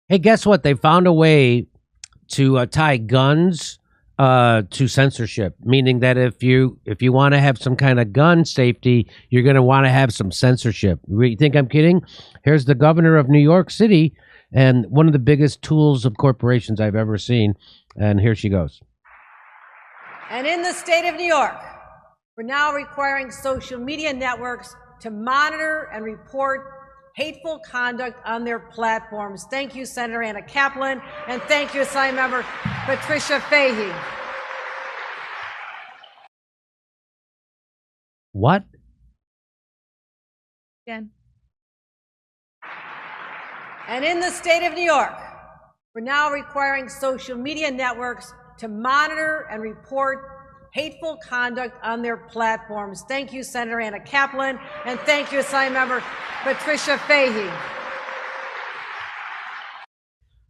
Hey, guess what? They found a way to tie guns to censorship, meaning that if you want to have some kind of gun safety, you're going to want to have some censorship. You think I'm kidding? Here's the governor of New York City, and one of the biggest tools of corporations I've ever seen. And here she goes. And in the state of New York, we're now requiring social media networks to monitor and report hateful conduct on their platforms. Thank you, Senator Anna Kaplan, and thank you, Assigned Member Patricia Fahey. What? Again. And in the state of New York, we're now requiring social media networks to monitor and report hateful conduct on their platforms. Thank you, Senator Anna Kaplan, and thank you, Assigned Member Patricia Fahey.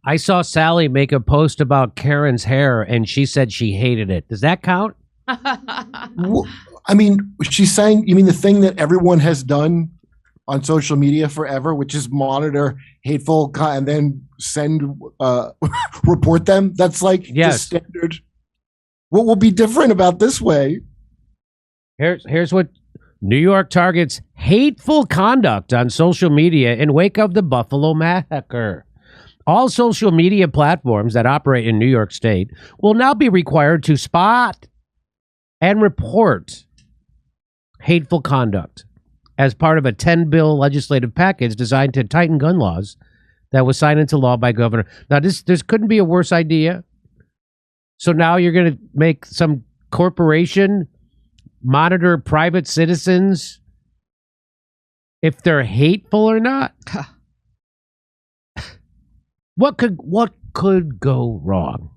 I saw Sally make a post about Karen's hair, and she said she hated it. Does that count? Well, I mean, she's saying, you mean the thing that everyone has done on social media forever, which is monitor hateful and then report them? That's like the standard. What will be different about this way? Here's what New York targets hateful conduct on social media in wake of the Buffalo massacre. All social media platforms that operate in New York State will now be required to spot and report hateful conduct as part of a 10-bill legislative package designed to tighten gun laws that was signed into law by Governor. Now, this couldn't be a worse idea. So now you're going to make some corporation monitor private citizens if they're hateful or not? What could go wrong?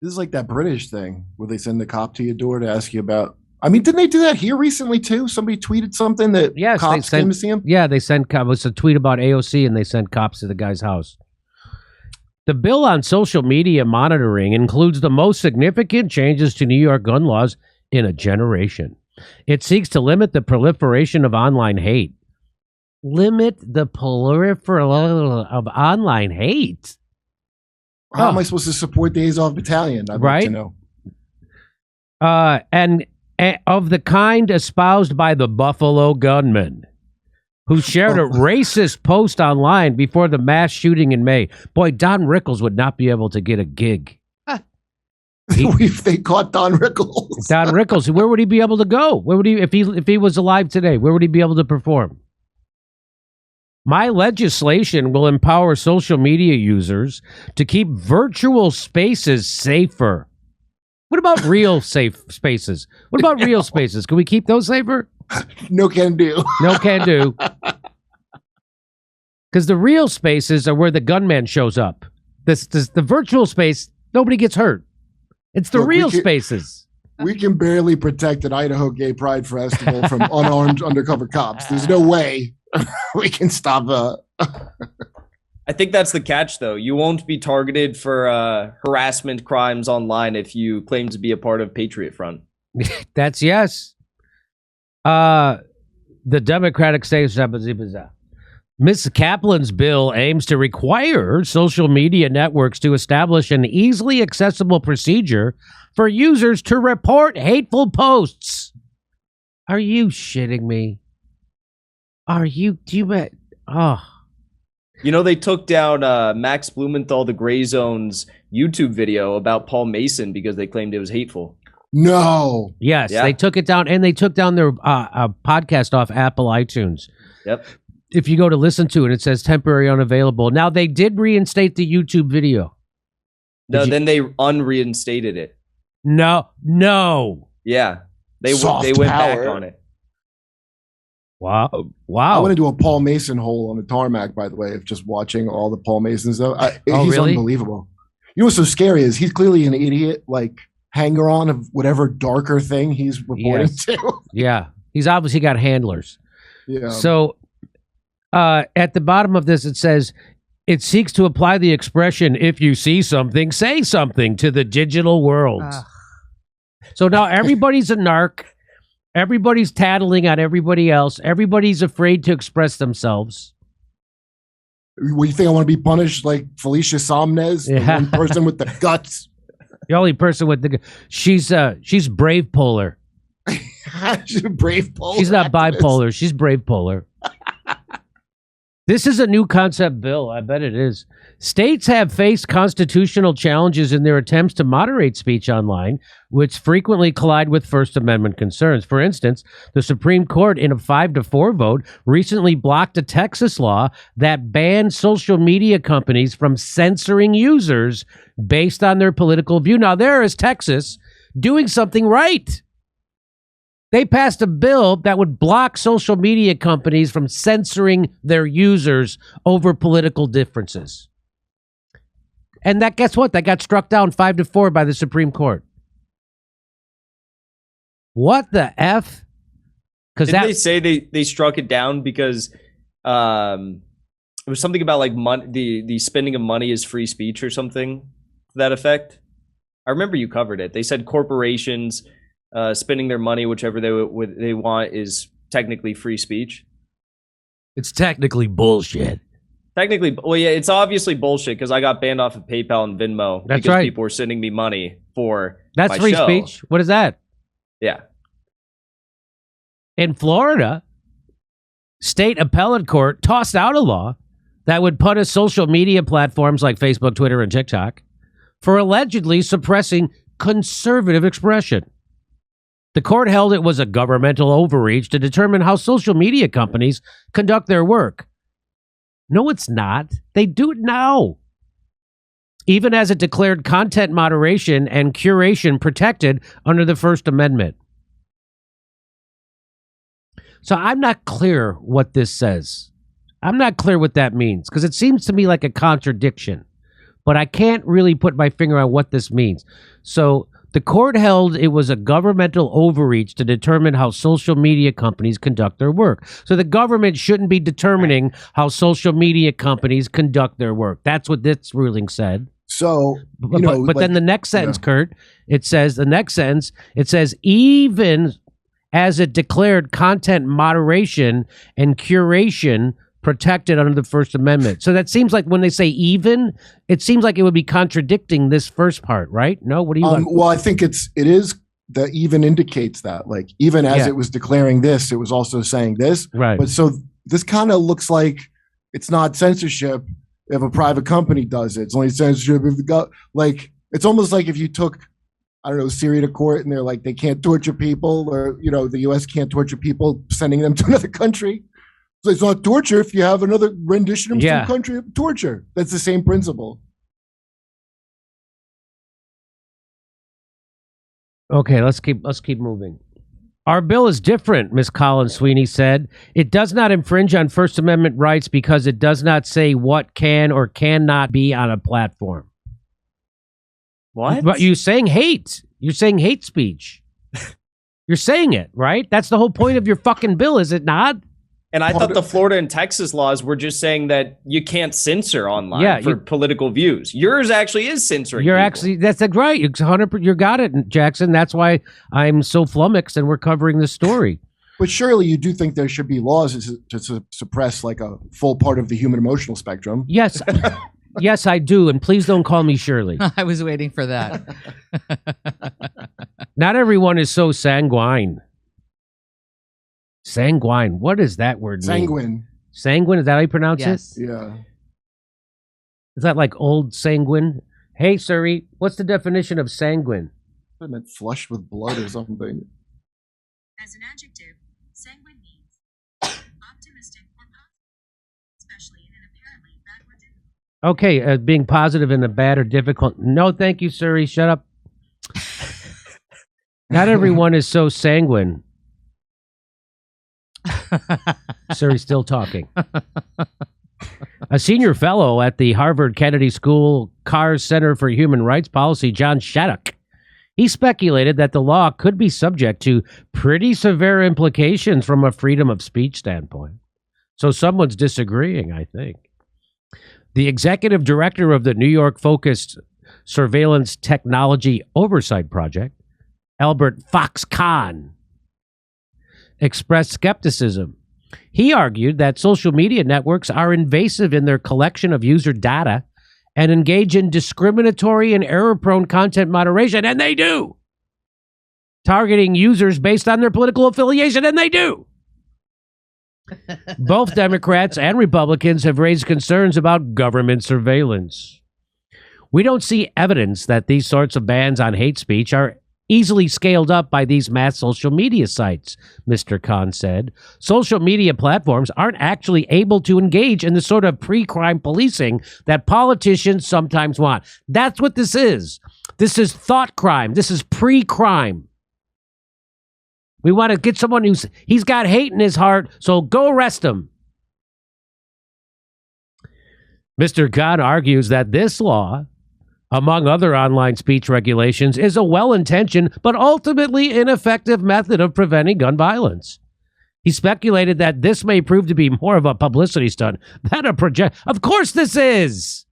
This is like that British thing where they send the cop to your door to ask you about. I mean, didn't they do that here recently too? Somebody tweeted something that cops came to see him. Yeah, they sent cops. It was a tweet about AOC, and they sent cops to the guy's house. The bill on social media monitoring includes the most significant changes to New York gun laws in a generation. It seeks to limit the proliferation of online hate. Limit the proliferation of online hate? How am I supposed to support the Azov Battalion? I'd like to know. And of the kind espoused by the Buffalo gunman, who shared a racist post online before the mass shooting in May. Boy, Don Rickles would not be able to get a gig. If they caught Don Rickles. Don Rickles, where would he be able to go? Where would he, if he was alive today, where would he be able to perform? My legislation will empower social media users to keep virtual spaces safer. What about real safe spaces? What about real spaces? Can we keep those safer? No can do. No can do. Because the real spaces are where the gunman shows up. The virtual space, nobody gets hurt. It's the real spaces. We can barely protect an Idaho Gay Pride Festival from unarmed undercover cops. There's no way we can stop I think that's the catch, though. You won't be targeted for harassment crimes online if you claim to be a part of Patriot Front. That's yes. The Democratic state, Ms. Kaplan's bill aims to require social media networks to establish an easily accessible procedure for users to report hateful posts. Are you shitting me? You know, they took down Max Blumenthal, the Gray Zone's YouTube video about Paul Mason because they claimed it was hateful. No. Yes, yeah. They took it down, and they took down their podcast off Apple iTunes. Yep. If you go to listen to it, it says temporary unavailable. Now, they did reinstate the YouTube video. Then they unreinstated it. No. Yeah. They went back on it. Wow. I want to do a Paul Mason hole on the tarmac, by the way, of just watching all the Paul Masons. He's really? Unbelievable. You know what's so scary is he's clearly an idiot, like hanger-on of whatever darker thing he's reporting to. Yeah. He's obviously got handlers. Yeah. So at the bottom of this, it says, it seeks to apply the expression, if you see something, say something to the digital world. So now everybody's a narc. Everybody's tattling on everybody else. Everybody's afraid to express themselves. What, you think I want to be punished like Felicia Somnes, the one person with the guts? The only person with the she's brave polar. She's a brave polar. She's not activist. bipolar. She's brave polar. This is a new concept bill. I bet it is. States have faced constitutional challenges in their attempts to moderate speech online, which frequently collide with First Amendment concerns. For instance, the Supreme Court, in a 5-4 vote, recently blocked a Texas law that banned social media companies from censoring users based on their political view. Now, there is Texas doing something right. They passed a bill that would block social media companies from censoring their users over political differences. And that, guess what? That got struck down 5-4 by the Supreme Court. What the F? Because they say they struck it down because it was something about like money, the spending of money is free speech or something to that effect. I remember you covered it. They said corporations spending their money whichever they want is technically free speech. It's technically bullshit. Technically, well, yeah, it's obviously bullshit because I got banned off of PayPal and Venmo That's because right. people were sending me money for That's my free show. speech. What is that? Yeah. In Florida, state appellate court tossed out a law that would punish social media platforms like Facebook, Twitter, and TikTok for allegedly suppressing conservative expression. The court held it was a governmental overreach to determine how social media companies conduct their work. No, it's not. They do it now. Even as it declared content moderation and curation protected under the First Amendment. So I'm not clear what this says. I'm not clear what that means because it seems to me like a contradiction, but I can't really put my finger on what this means. So the court held it was a governmental overreach to determine how social media companies conduct their work. So the government shouldn't be determining how social media companies conduct their work. That's what this ruling said. So, But then the next sentence, Kurt, it says, even as it declared content moderation and curation protected under the First Amendment. So that seems like when they say even, it seems like it would be contradicting this first part, right? No, what do you well, I think it is the even indicates that, like, even as it was declaring this, it was also saying this. Right. But so this kind of looks like it's not censorship if a private company does it. It's only censorship if it's almost like if you took, I don't know, Syria to court and they're like, they can't torture people, or, the US can't torture people, sending them to another country. So it's not torture if you have another rendition of some country of torture. That's the same principle. Okay, let's keep moving. Our bill is different, Ms. Colin Sweeney said. It does not infringe on First Amendment rights because it does not say what can or cannot be on a platform. What? But you're saying hate. You're saying hate speech. You're saying it, right? That's the whole point of your fucking bill, is it not? And I thought the Florida and Texas laws were just saying that you can't censor online for political views. Yours actually is censoring. You're people. actually, that's right. It's 100%. You got it, Jackson. That's why I'm so flummoxed and we're covering the story. But surely you do think there should be laws to suppress like a full part of the human emotional spectrum. Yes. Yes, I do. And please don't call me Shirley. I was waiting for that. Not everyone is so sanguine. Sanguine. What does that word mean? Sanguine. Sanguine? Is that how you pronounce Yes. it? Yeah. Is that like old sanguine? Hey, Suri, what's the definition of sanguine? I meant flushed with blood or something. As an adjective, sanguine means optimistic or positive, especially in an apparently bad or difficult. Okay, being positive in a bad or difficult. No, thank you, Suri. Shut up. Not everyone is so sanguine. Suri's still talking. A senior fellow at the Harvard Kennedy School Carr Center for Human Rights Policy, John Shattuck, he speculated that the law could be subject to pretty severe implications from a freedom of speech standpoint. So someone's disagreeing, I think. The executive director of the New York-focused Surveillance Technology Oversight Project, Albert Fox-Kahn, expressed skepticism He argued that social media networks are invasive in their collection of user data and engage in discriminatory and error-prone content moderation, and they do. Targeting users based on their political affiliation, and they do. Both Democrats and Republicans have raised concerns about government surveillance. We don't see evidence that these sorts of bans on hate speech are easily scaled up by these mass social media sites, Mr. Khan said. Social media platforms aren't actually able to engage in the sort of pre-crime policing that politicians sometimes want. That's what this is. This is thought crime. This is pre-crime. We want to get someone he's got hate in his heart, so go arrest him. Mr. Khan argues that this law, among other online speech regulations, is a well-intentioned but ultimately ineffective method of preventing gun violence. He speculated that this may prove to be more of a publicity stunt than a project. Of course this is.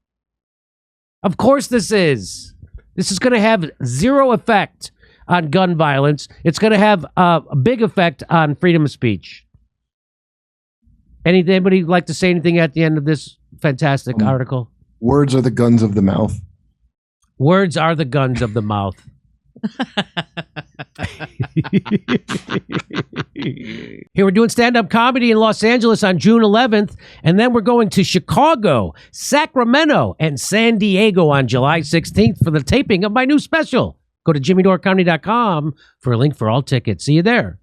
Of course this is. This is going to have zero effect on gun violence. It's going to have a big effect on freedom of speech. Anybody like to say anything at the end of this fantastic article? Words are the guns of the mouth. Words are the guns of the mouth. Here we're doing stand-up comedy in Los Angeles on June 11th, and then we're going to Chicago, Sacramento, and San Diego on July 16th for the taping of my new special. Go to jimmydorecomedy.com for a link for all tickets. See you there.